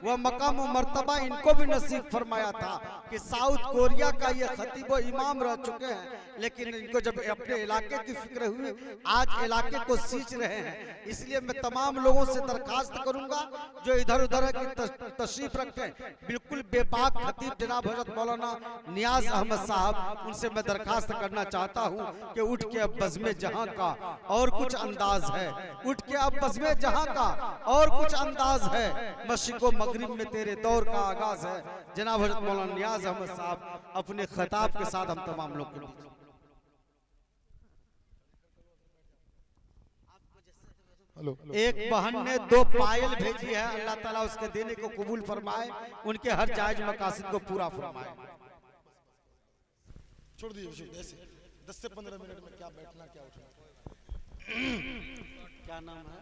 वह मकाम और मर्तबा इनको भी नसीब फरमाया था कि साउथ कोरिया का ये खतीब इमाम रह चुके हैं, लेकिन इनको जब अपने इलाके की फिक्र हुई, आज इलाके को सींच रहे हैं। इसलिए मैं तमाम लोगों से दरखास्त करूंगा जो इधर उधर की तशरीफ रखें, बिल्कुल बेबाक खतीब जनाब हजरत मौलाना नियाज अहमद साहब, उनसे मैं दरखास्त करना चाहता हूं कि उठ के अब बज़्म जहां का और कुछ अंदाज है, उठ के अब बज़्म जहां का और कुछ अंदाज है, मशरिक़ व मगरिब में तेरे दौर का आगाज है। जनाब हजरत मौलाना नियाज अहमद साहब अपने खिताब के साथ हम तमाम लोग के बीच। एक बहन ने 2 पायल भेजी है, अल्लाह ताला उसके देने को कबूल फरमाए, उनके हर जायज मकासद को पूरा फरमाए। छोड़ दीजिए ऐसे 10 से 15 मिनट में क्या बैठना क्या उठना। क्या नाम है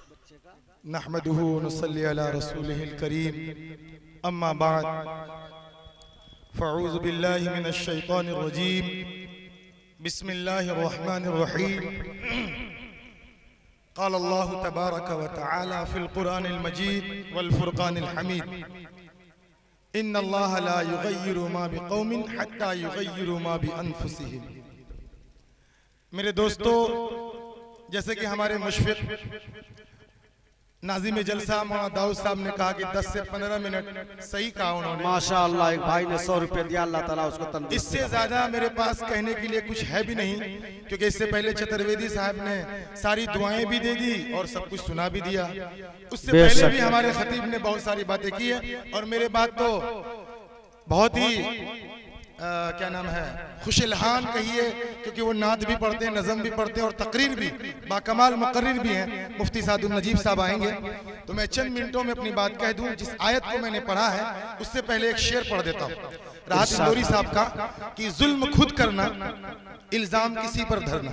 बच्चे का? नहमदुहु व नसल्ली अला रसूलिहिल करीम, अम्मा बाद, फ़अऊज़ु बिल्लाहि मिनश शैतानिर रजीम, बिस्मिल्लाहिर रहमानिर रहीम। क़ाल अल्लाहु तबारक व तआला फ़िल क़ुरआनिल मजीद वल फ़ुरक़ानिल हमीद, इन्नल्लाह ला युग़य्यिरु मा बिक़ौमिन हत्ता युग़य्यिरु मा बिअन्फुसिहिम। मेरे दोस्तों, जैसे कि हमारे मुशफ़िक़ नाज़िम जलसा मौलाना दाऊद साहब ने कहा कि 10 से 15 मिनट सही कहा उन्होंने। माशाअल्लाह, एक भाई ने 100 रुपए दिया, अल्लाह ताला उसको तंदुरुस्त। इससे ज्यादा मेरे पास कहने के लिए कुछ है भी नहीं, क्योंकि इससे पहले चतुर्वेदी साहब ने सारी दुआएं भी दे दी और सब कुछ सुना भी दिया। उससे पहले भी हमारे खतीब ने बहुत सारी बातें की है, और मेरे बात तो बहुत ही क्या नाम है, खुशलहान कहिए, क्योंकि वो नाद भी पढ़ते हैं, नज़म भी पढ़ते हैं और तकरीर भी बाकमाल मुकर्रिर भी हैं। मुफ्ती सादुल नजीब साहब आएंगे तो मैं चंद मिनटों में अपनी बात कह दूं। जिस आयत को मैंने पढ़ा है उससे पहले एक शेर पढ़ देता हूं, राहत इंदौरी साहब का, कि जुल्म खुद करना, इल्जाम किसी पर धरना।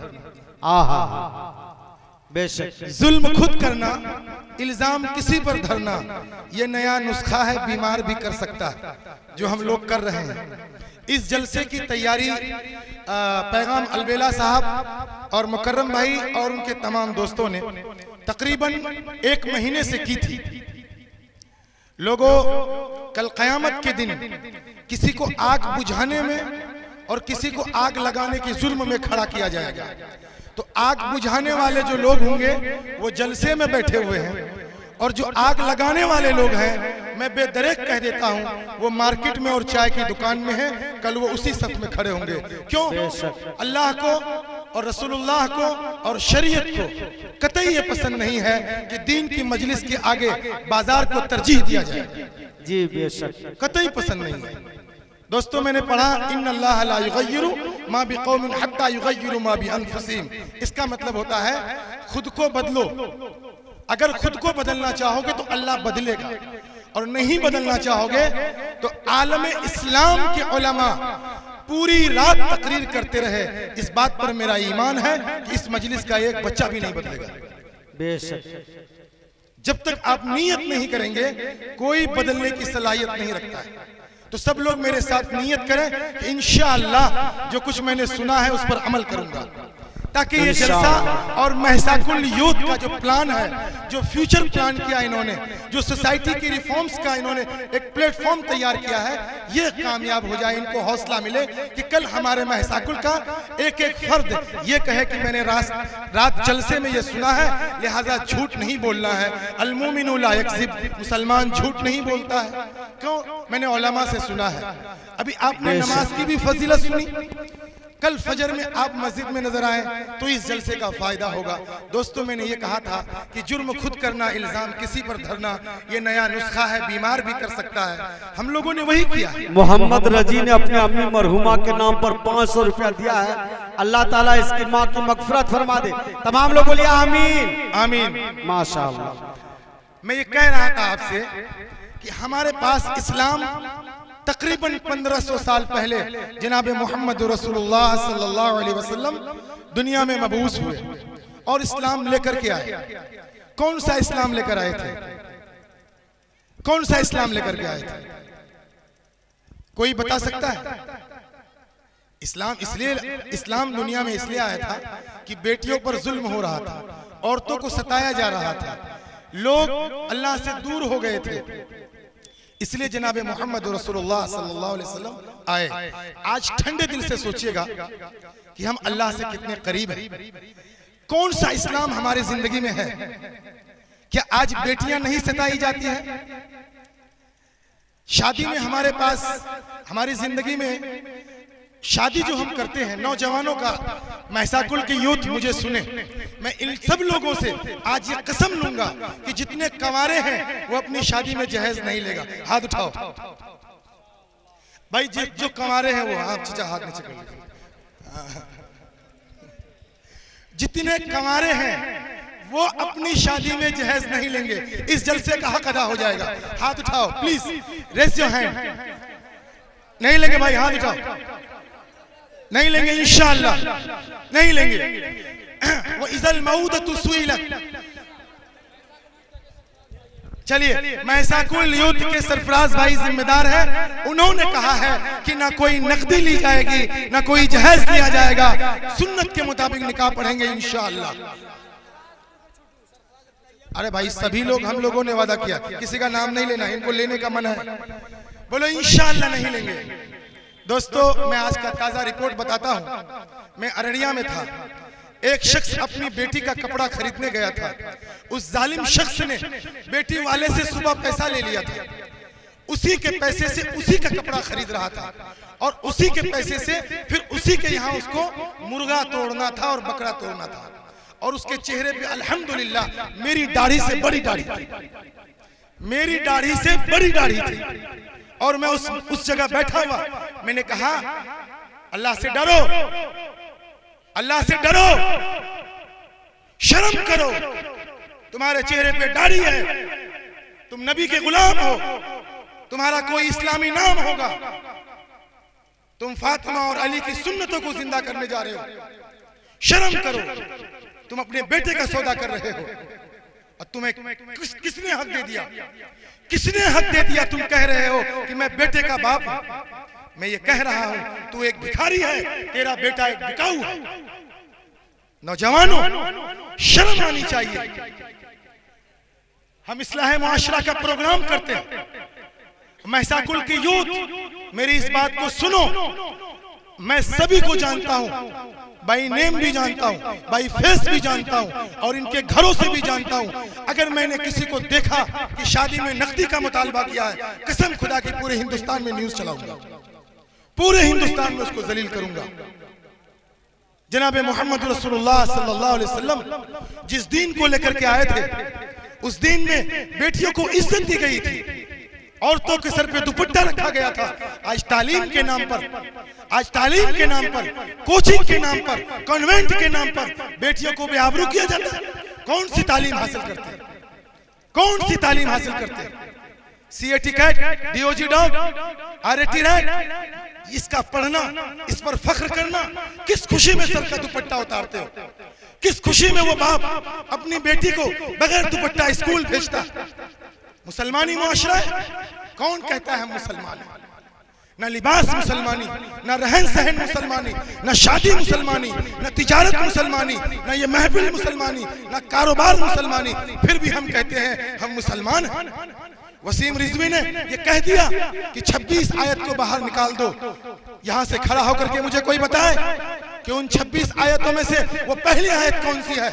आहा, बेशक जुल्म खुद करना, इल्जाम किसी पर धरना, ये नया नुस्खा है, बीमार भी कर सकता है, जो हम लोग कर रहे हैं। इस जलसे की तैयारी पैगाम अलबेला साहब और मुकर्रम भाई और उनके तमाम दोस्तों ने तकरीबन 1 महीने से की थी। लोगों, कल क़यामत के दिन किसी को आग बुझाने में और किसी को आग लगाने के जुर्म में खड़ा किया जाएगा। तो आग बुझाने वाले जो लोग होंगे वो जलसे में बैठे हुए हैं, और जो आग लगाने वाले लोग हैं, मैं बेदरेक कह देता हूं, वो मार्केट में और चाय की दुकान में है। कल वो उसी सफ में खड़े होंगे। क्यों? अल्लाह को और रसूलुल्लाह को और शरीयत को कतई ये पसंद नहीं है कि दीन की मजलिस के आगे बाजार को तरजीह दिया जाए। जी बेशक, कतई पसंद नहीं है। दोस्तों, मैंने पढ़ा इन्नल्लाह ला युग़य्यिरु मा बिक़ौमिन हत्ता युग़य्यिरु मा बिअन्फुसिहिम। इसका मतलब होता है खुद को बदलो। अगर खुद को बदलना चाहोगे तो अल्लाह बदलेगा, और नहीं बदलना चाहोगे तो आलम इस्लाम के उलमा पूरी रात तकरीर करते रहे। इस बात पर मेरा ईमान है कि इस मजलिस का एक बच्चा भी नहीं बदलेगा। बेशक, जब तक आप नियत नहीं करेंगे, कोई बदलने की सलाहियत नहीं रखता है। तो सब लोग मेरे साथ नियत करें कि इंशाअल्लाह जो कुछ मैंने सुना है उस पर अमल करूंगा, ताकि ये जलसा और महसाकुल यूथ का जो प्लान है, जो फ्यूचर प्लान किया इन्होंने, जो सोसाइटी की रिफॉर्म्स का इन्होंने एक प्लेटफॉर्म तैयार किया है, ये कामयाब हो जाए। इनको हौसला मिले कि कल हमारे महसाकुल का एक एक फर्द ये कहे कि मैंने रात जलसे में ये सुना है, लिहाजा झूठ नहीं बोलना है। अल-मुमिनु ला यक्ज़िब, मुसलमान झूठ नहीं बोलता है। क्यों? मैंने उलमा से सुना है। अभी आपने नमाज की भी फजीलत सुनी, कल फजर में आप मस्जिद में नजर आए तो इस जलसे का फायदा होगा। दोस्तों, मैंने ये कहा था कि जुर्म खुद करना, इल्जाम किसी पर धरना, ये नया नुस्खा है, बीमार भी कर सकता है। हम लोगों ने वही किया। मोहम्मद रजी ने अपने अम्मी मरहुमा के नाम पर 500 रुपया दिया है। अल्लाह ताला इसकी माँ की मगफरत फरमा दे। तमाम लोग बोलिए आमीन आमीन। माशाअल्लाह। मैं ये कह रहा था आपसे कि हमारे पास इस्लाम तकरीबन 1500 साल पहले जनाब मोहम्मद रसूलुल्लाह सल्लल्लाहु अलैहि वसल्लम दुनिया में मबूस हुए और इस्लाम लेकर के आए। कौन सा इस्लाम लेकर आए थे? कौन सा इस्लाम लेकर के आए थे? कोई बता सकता है? इस्लाम दुनिया में इसलिए आया था कि बेटियों पर जुल्म हो रहा था, औरतों को सताया जा रहा था, लोग अल्लाह से दूर हो गए थे, इसलिए जनाब मोहम्मद रसूलुल्लाह सल्लल्लाहु अलैहि वसल्लम आए। आज ठंडे दिल से सोचिएगा कि हम अल्लाह से कितने करीब हैं। कौन सा इस्लाम हमारी जिंदगी में है? क्या आज बेटियां नहीं सताई जाती हैं? शादी में हमारे पास, हमारी जिंदगी में शादी जो हम करते हैं नौजवानों का, महसाकुल के यूथ मुझे सुने, मैं इन सब लोगों से आज ये कसम लूंगा कि जितने कंवारे हैं वो अपनी शादी में जहेज नहीं लेगा। हाथ उठाओ भाई, जो कंवारे हैं वो, आप चाचा हाथ नीचे कर लीजिए। जितने कंवारे हैं वो अपनी शादी में जहेज नहीं लेंगे, इस जलसे का हक अदा हो जाएगा। हाथ उठाओ प्लीज, रेज योर हैंड। नहीं लेंगे भाई, हाथ उठाओ। नहीं लेंगे इंशाअल्लाह, नहीं लेंगे। वो इज़ल मऊदतु सुइलत। चलिए, महसाकुल यूथ के सरफराज भाई जिम्मेदार है, उन्होंने कहा है कि ना कोई नकदी ली जाएगी ना कोई जहेज लिया जाएगा, सुन्नत के मुताबिक निकाह पढ़ेंगे इंशाअल्लाह। अरे भाई, सभी लोग, हम लोगों ने वादा किया, किसी का नाम नहीं लेना, इनको लेने का मन है, बोलो इंशाअल्लाह नहीं लेंगे। दोस्तों, मैं आज का ताजा रिपोर्ट बताता हूं। मैं अररिया में था, एक शख्स अपनी बेटी का कपड़ा खरीदने गया था। उस जालिम शख्स ने बेटी वाले से सुबह पैसा ले लिया था, उसी के पैसे से उसी का कपड़ा खरीद रहा था और उसी के पैसे से फिर उसी के यहाँ उसको मुर्गा तोड़ना था और बकरा तोड़ना था। और उसके चेहरे पे अल्हम्दुलिल्लाह मेरी दाढ़ी से बड़ी दाढ़ी थी, मेरी दाढ़ी से बड़ी दाढ़ी थी। और मैं उस जगह बैठा हुआ, मैंने कहा अल्लाह से डरो, अल्लाह से डरो, शर्म करो, तुम्हारे चेहरे पे दाढ़ी है, तुम नबी के गुलाम हो, तुम्हारा कोई इस्लामी नाम होगा, तुम फातिमा और अली की सुन्नतों को जिंदा करने जा रहे हो, शर्म करो, तुम अपने बेटे का सौदा कर रहे हो। और तुम्हें किसने हक दे दिया, किसने हक दे दिया? तुम कह रहे हो कि मैं बेटे का बाप हूं। मैं ये कह रहा हूं, तू एक भिखारी है, तेरा बेटा एक बिकाऊ है। नौजवानों, शर्म आनी चाहिए। हम इस्लाह मुआशरा का प्रोग्राम करते हैं, महसाकुल की यूथ मेरी इस बात को सुनो, मैं सभी को जानता हूं, बाई नेम भी जानता हूं, बाई फेस भी जानता हूं और इनके घरों से भी जानता हूं। अगर मैंने किसी को देखा कि शादी में नकदी का मुतालबा किया है, कसम खुदा की पूरे हिंदुस्तान में न्यूज चलाऊंगा, पूरे हिंदुस्तान में उसको जलील करूंगा। जनाब मोहम्मद रसूलुल्लाह सल्लल्लाहु अलैहि वसल्लम जिस दीन को लेकर के आए थे, उस दीन में बेटियों को इज्जत दी गई थी, औरतों के सर पे दुपट्टा रखा गया था। आज तालीम के नाम पर, आज तालीम के नाम पर, कोचिंग के नाम पर, कॉन्वेंट के नाम पर बेटियों को बेआबरू किया जाता है। कौन सी तालीम हासिल करते हैं, कौन सी तालीम हासिल करते हैं? C A T cat, D O G dog, R A T rat, इसका पढ़ना, इस पर फख्र करना, किस खुशी में सर का दुपट्टा उतारते हो? किस खुशी में वो बाप अपनी बेटी को बगैर दुपट्टा स्कूल भेजता? मुसलमानी मुआशरा है। कौन कहता है मुसलमान है? न लिबास मुसलमानी, न रहन सहन मुसलमानी, न शादी मुसलमानी, न तिजारत मुसलमानी, न ये महफिल मुसलमानी, न कारोबार मुसलमानी, फिर भी हम कहते हैं हम मुसलमान हैं। वसीम रिजवी ने ये कह दिया कि 26 आयत को बाहर निकाल दो। यहां से खड़ा होकर के मुझे कोई बताए कि उन 26 आयतों में से वो पहली आयत कौन सी है?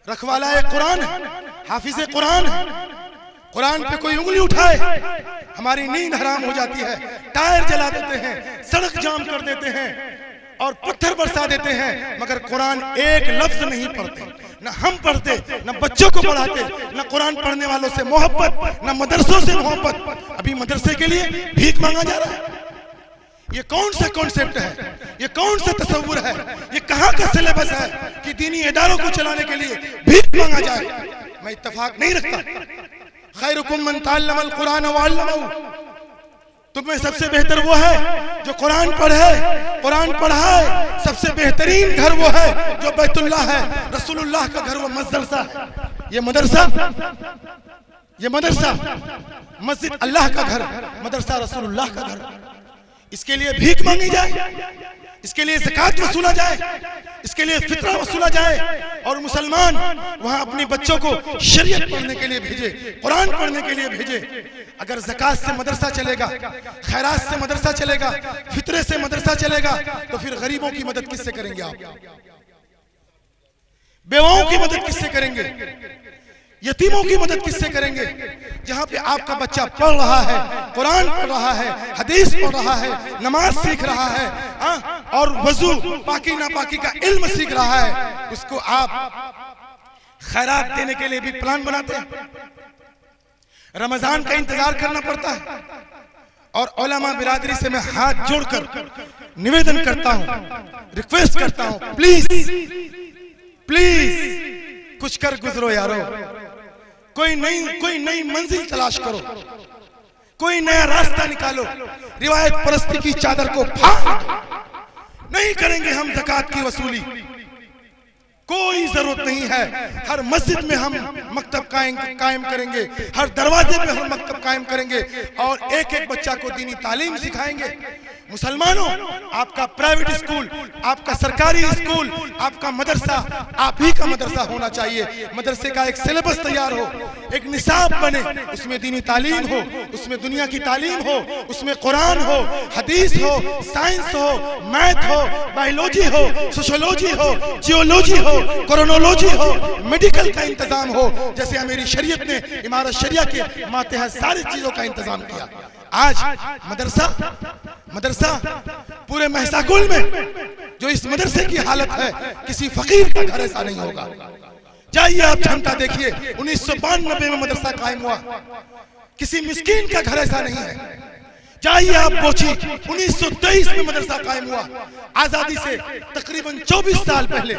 रखवाला कुरान है, हाफिज कुरान है। कुरान पे कोई उंगली उठाए हमारी नींद हराम हो जाती है। टायर जला देते हैं, सड़क जाम कर देते हैं और पत्थर बरसा देते हैं, मगर कुरान एक लफ्ज नहीं पढ़ते। न हम पढ़ते, न बच्चों को पढ़ाते, न कुरान पढ़ने वालों से मोहब्बत, न मदरसों से मोहब्बत। अभी मदरसे के लिए भीख मांगा जा रहा है। ये कौन सा कॉन्सेप्ट है? ये कौन सा तस्वुर है? ये कहां का सिलेबस है कि दीनी इदारों को चलाने के लिए भीख मांगा जाए? मैं इत्तेफाक नहीं रखता। खैरुकुम मन तअल्लमल कुरान व अल्लमहु, तुम्हें सबसे बेहतर वो है जो कुरान पढ़े, कुरान पढ़ाए। सबसे बेहतरीन घर वो है जो बैतुल्लाह है, रसूलुल्लाह का घर वो मदरसा है। ये मदरसा, ये मदरसा, मस्जिद अल्लाह का घर, मदरसा रसूलुल्लाह का घर। इसके लिए भीख मांगी जाए, इसके लिए ज़कात वसूला जाए, इसके लिए फितरा वसूला जाए और मुसलमान वहां अपने बच्चों को शरीयत पढ़ने के लिए भेजे, कुरान पढ़ने के लिए भेजे। अगर ज़कात से मदरसा चलेगा, खैरात से मदरसा चलेगा, फितरे से मदरसा चलेगा, तो फिर गरीबों की मदद किससे करेंगे आप? बेवाओं की मदद किससे करेंगे? यतीमों की मदद किससे करेंगे? जहां पे आपका बच्चा पढ़ रहा है, कुरान पढ़ रहा है, हदीस पढ़ रहा है, नमाज सीख रहा है और वजू पाकी नापाकी का इल्म सीख रहा है, उसको आप खैरात देने के लिए भी प्लान बनाते हैं। रमजान का इंतजार करना पड़ता है। और उलमा बिरादरी से मैं हाथ जोड़कर निवेदन करता हूं, रिक्वेस्ट करता हूं, प्लीज प्लीज कुछ कर गुजरो यारो। कोई नई मंजिल तलाश करो, कोई नया रास्ता निकालो। रिवायत परस्ती की चादर को फाड़ दो। नहीं करेंगे हम ज़कात की वसूली, कोई जरूरत नहीं है। हर मस्जिद में हम मकतब कायम करेंगे, हर दरवाजे पे हम मकतब कायम करेंगे और एक एक बच्चा को दीनी तालीम सिखाएंगे। मुसलमानों, आपका प्राइवेट स्कूल, आपका सरकारी स्कूल, आपका मदरसा आप ही का मदरसा होना चाहिए। मदरसे का एक सिलेबस तैयार हो, एक निसाब बने, उसमें दीनी तालीम हो, उसमें दुनिया की तालीम हो, उसमें कुरान हो, हदीस हो, साइंस हो, मैथ हो, बायोलॉजी हो, सोशियोलॉजी हो, जियोलॉजी हो, क्रोनोलॉजी हो, मेडिकल का इंतजाम हो। जैसे हमारी शरीयत ने इमारत शरिया के मातहत सारी चीजों का इंतजाम किया। आज मदरसा पूरे महसाकुल में जो इस मदरसे की हालत है, किसी फकीर का घर ऐसा नहीं होगा। जाइए आप क्षमता देखिए, 1992 में मदरसा कायम हुआ, किसी मिस्कीन का घर ऐसा नहीं है। जाइए आप बोची, 1923 में मदरसा कायम हुआ, आजादी से तकरीबन 24 साल पहले।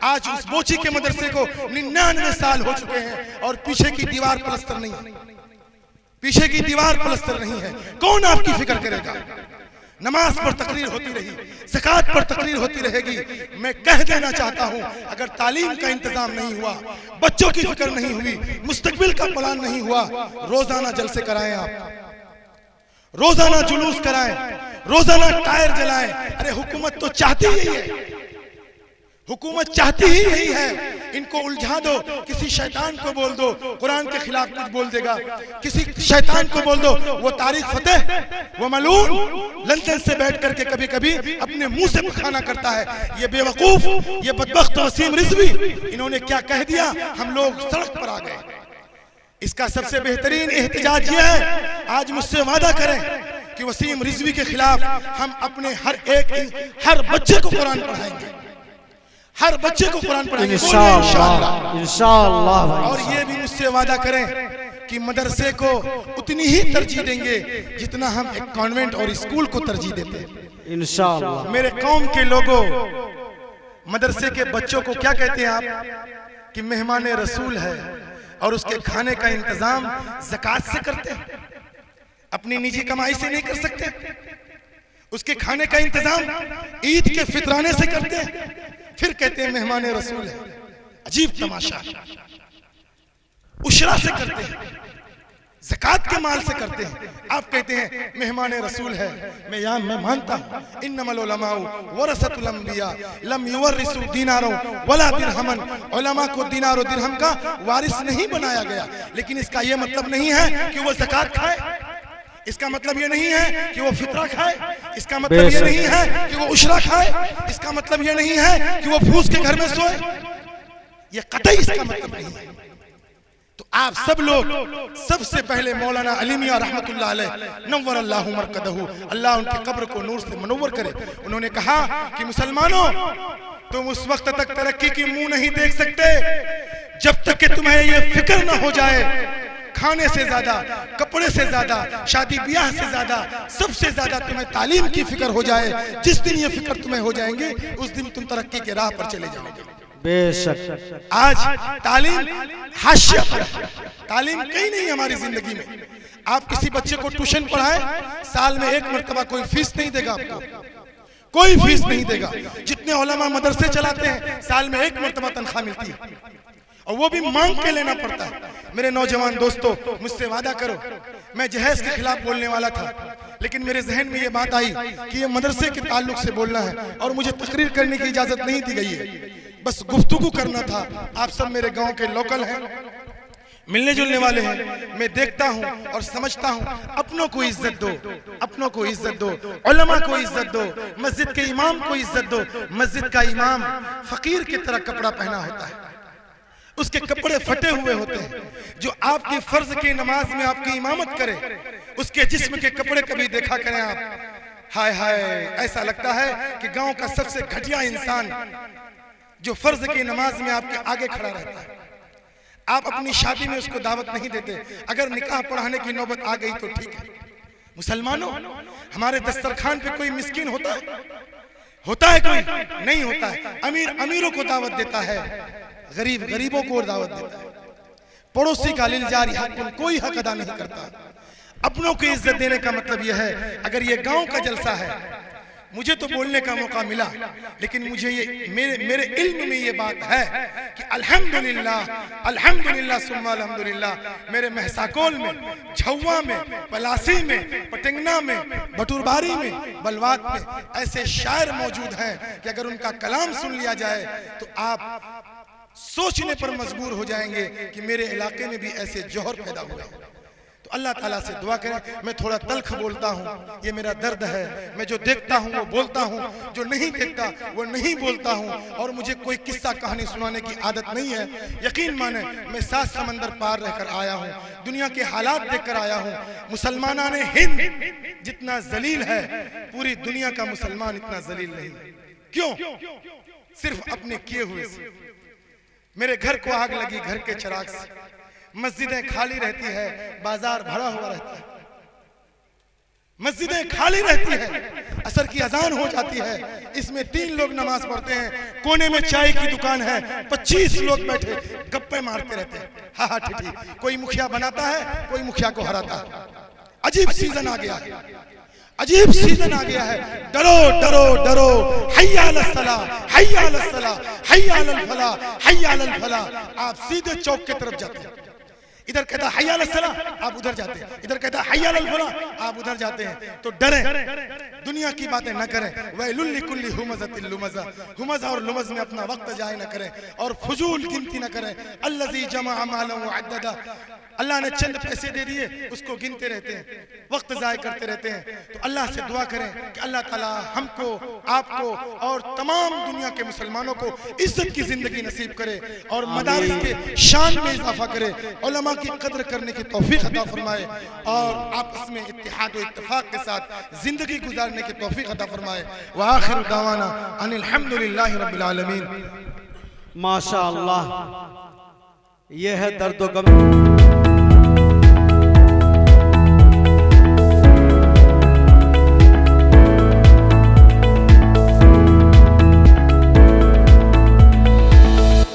आज उस बोची के मदरसे को 99 साल हो चुके हैं और पीछे की दीवार पलस्तर नहीं है, पीछे की दीवार पलस्तर नहीं है। कौन आपकी फिक्र करेगा? नमाज पर तकरीर होती रही, ज़कात पर तकरीर होती रहेगी। मैं कह देना चाहता हूं, अगर तालीम का इंतजाम नहीं हुआ, बच्चों की फिक्र नहीं हुई, मुस्तकबिल का प्लान नहीं हुआ, रोजाना जलसे कराएं आप, रोजाना जुलूस कराएं, रोजाना टायर जलाएं। अरे हुकूमत तो चाहती यही है, हुकूमत चाहती ही यही है। इनको उलझा दो, किसी शैतान को बोल दो कुरान के खिलाफ कुछ बोल देगा, किसी शैतान को बोल दो वो तारिक फतेह, वो मलून लंदन से बैठ करके कभी कभी अपने मुंह से पखाना करता है। ये बेवकूफ, ये बदबख्त वसीम रिजवी, इन्होंने क्या कह दिया, हम लोग सड़क पर आ गए। इसका सबसे बेहतरीन एहतजाज ये है, आज मुझसे वादा करें कि वसीम रिजवी के खिलाफ हम अपने हर बच्चे को कुरान पढ़ाएंगे, हर बच्चे को कुरान पढ़ाएंगे इंशाअल्लाह। और ये भी मुझसे वादा करें कि मदरसे को उतनी ही तरजीह देंगे जितना हम एक कॉन्वेंट और स्कूल को तरजीह देते हैं इंशाअल्लाह। मेरे कौम के लोगों, मदरसे के बच्चों को क्या कहते हैं आप कि मेहमान रसूल है, और उसके खाने का इंतजाम ज़कात से करते हैं, अपनी निजी कमाई से नहीं कर सकते। उसके खाने का इंतजाम ईद के फितराने से करते हैं, फिर कहते हैं मेहमान रसूल है। अजीब तमाशा। उशरा से करते हैं, ज़कात के माल से करते हैं, आप कहते हैं मेहमान रसूल है। मैं मानता हूं इन्नमल उलमाउ वरसतुल अंबिया लम युवरिसु दीनारों वला दिरहमन। उलमा को दीनार और दिरहम का वारिस नहीं बनाया गया, लेकिन इसका यह मतलब नहीं है कि वो ज़कात खाए, इसका मतलब ये नहीं है कि वो फितरा खाए, इसका मतलब ये नहीं है कि वो उशरा खाए, इसका मतलब ये नहीं है कि वो फूस के घर में सोए, ये कतई इसका मतलब नहीं है। तो आप सब लोग सबसे पहले मौलाना अली मियां रहमतुल्लाह अलैह नव्वर अल्लाहु मरकदहु, अल्लाह उनकी कब्र को नूर से मुनव्वर करे, उन्होंने कहा कि मुसलमानों, तुम उस वक्त तक तरक्की की मुंह नहीं देख सकते जब तक कि तुम्हें ये फिक्र न हो जाए, खाने से ज्यादा, कपड़े से ज्यादा, शादी ब्याह से ज्यादा, सबसे ज्यादा तुम्हें तालीम की फिक्र हो जाए। जिस दिन ये फिक्र तुम्हें हो जाएंगे, उस दिन तुम तरक्की के राह पर चले जाओगे। बेशक आज तालीम हाशिया पर, तालीम कहीं नहीं हमारी जिंदगी में। आप किसी बच्चे को ट्यूशन पढ़ाएं, साल में एक मरतबा कोई फीस नहीं देगा, आपको कोई फीस नहीं देगा। जितने उलमा मदरसे चलाते हैं, साल में एक मरतबा तनख्वाह मिलती है, और वो भी मांग के लेना पड़ता है। मेरे नौजवान दोस्तों, मुझसे वादा करो, मैं जहेज के खिलाफ बोलने वाला था, लेकिन मेरे जहन में ये बात आई कि ये मदरसे के ताल्लुक से बोलना है और मुझे तकरीर करने की इजाजत नहीं दी गई है, बस गुफ्तगू करना था। आप सब मेरे गांव के लोकल हैं, मिलने जुलने वाले हैं। मैं देखता हूं और समझता हूं, अपनों को इज्जत दो, अपनों को इज्जत दो, उलमा को इज्जत दो, मस्जिद के इमाम को इज्जत दो। मस्जिद का इमाम फकीर की तरह कपड़ा पहना होता है, उसके कपड़े फटे हुए होते हैं। जो आपकी फर्ज की नमाज में आपकी इमामत करे, उसके जिस्म के कपड़े कभी देखा करें आप, हाय हाय, ऐसा लगता है कि गांव का सबसे घटिया इंसान जो फर्ज की नमाज में आपके आगे खड़ा रहता है। आप अपनी शादी में उसको दावत नहीं देते, अगर निकाह पढ़ाने की नौबत आ गई तो ठीक है। मुसलमानों, हमारे दस्तरखान पे कोई मिस्कीन होता है? होता है कोई? नहीं होता है। अमीर अमीरों को दावत देता है, गरीब गरीबों को दावत देता है। पड़ोसी का लिलजारी हक कोई हक अदा नहीं करता। अपनों को इज्जत देने का मतलब यह है, अगर ये गांव का जलसा है, मुझे तो बोलने का मौका मिला, लेकिन मुझे ये मेरे इल्म में ये बात है कि अल्हम्दुलिल्लाह, अल्हम्दुलिल्लाह सुम्मा अल्हम्दुलिल्लाह, मेरे महसाकोल में, झौवा में, पलासी में, पटेंगना में, भटूरबारी में, बलवात में ऐसे शायर मौजूद हैं कि अगर उनका कलाम सुन लिया जाए तो आप सोचने पर मजबूर हो जाएंगे कि मेरे इलाके में भी ऐसे जौहर पैदा हुए। तो अल्लाह ताला से दुआ करें। मैं थोड़ा तल्ख बोलता हूँ, ये मेरा दर्द है। मैं जो देखता हूँ वो बोलता हूँ, जो नहीं देखता वो नहीं बोलता हूँ। और मुझे कोई किस्सा कहानी सुनाने की आदत नहीं है। यकीन माने, मैं 7 समंदर पार रहकर आया हूँ, दुनिया के हालात देखकर आया हूँ। मुसलमानाने हिंद जितना जलील है, पूरी दुनिया का मुसलमान इतना जलील नहीं। क्यों? सिर्फ अपने किए हुए से। मेरे घर को आग लगी घर के चिराग से, मस्जिदें खाली रहती है, बाजार भरा हुआ रहता है। मस्जिदें खाली रहती है, असर की अजान हो जाती है, इसमें 3 लोग नमाज पढ़ते हैं। कोने में चाय की दुकान है, 25 लोग बैठे गप्पे मारते रहते हैं, हा हा ठिठी। कोई मुखिया बनाता है, कोई मुखिया को हराता है। अजीब सीजन आ गया है, अजीब सीजन आ गया है। डरो डरो डरो, हय्या अलस सलाह, हय्या अलस सलाह, हय्या अलल फलाह, हय्या अलल फलाह। आप सीधे चौक की तरफ जाते हैं, इधर कहता है हय्या अलस सलाह, आप उधर जाते हैं। इधर कहता है हय्या अलल फलाह, आप उधर जाते हैं। तो डरें, दुनिया की बातें न करें। वैलुल लिकुल्ली हुमज़तिल लुमज़ा, हुमज़ा और लुमज़ में अपना वक्त जाए न करें और फजूल गिनती न करें। अल्लज़ी जमा मालन व अद्ददा, अल्लाह ने चंद पैसे दे दिए, उसको गिनते रहते हैं, वक्त ज़ाय करते रहते हैं। तो अल्लाह से दुआ करें कि अल्लाह ताला हमको, आपको और तमाम दुनिया के मुसलमानों को इज्जत की जिंदगी नसीब करे और मदारिस के शान में इजाफा करे, उलमा की कद्र करने की तौफीक अता फरमाए और आपस में इत्तेहाद व इत्तेफाक के साथ जिंदगी गुजारने की तौफीक अता फरमाए। व आखिर दावाना अनिल हम्दुलिल्लाहि रब्बिल आलमीन। माशा अल्लाह, ये है दर्द व गम।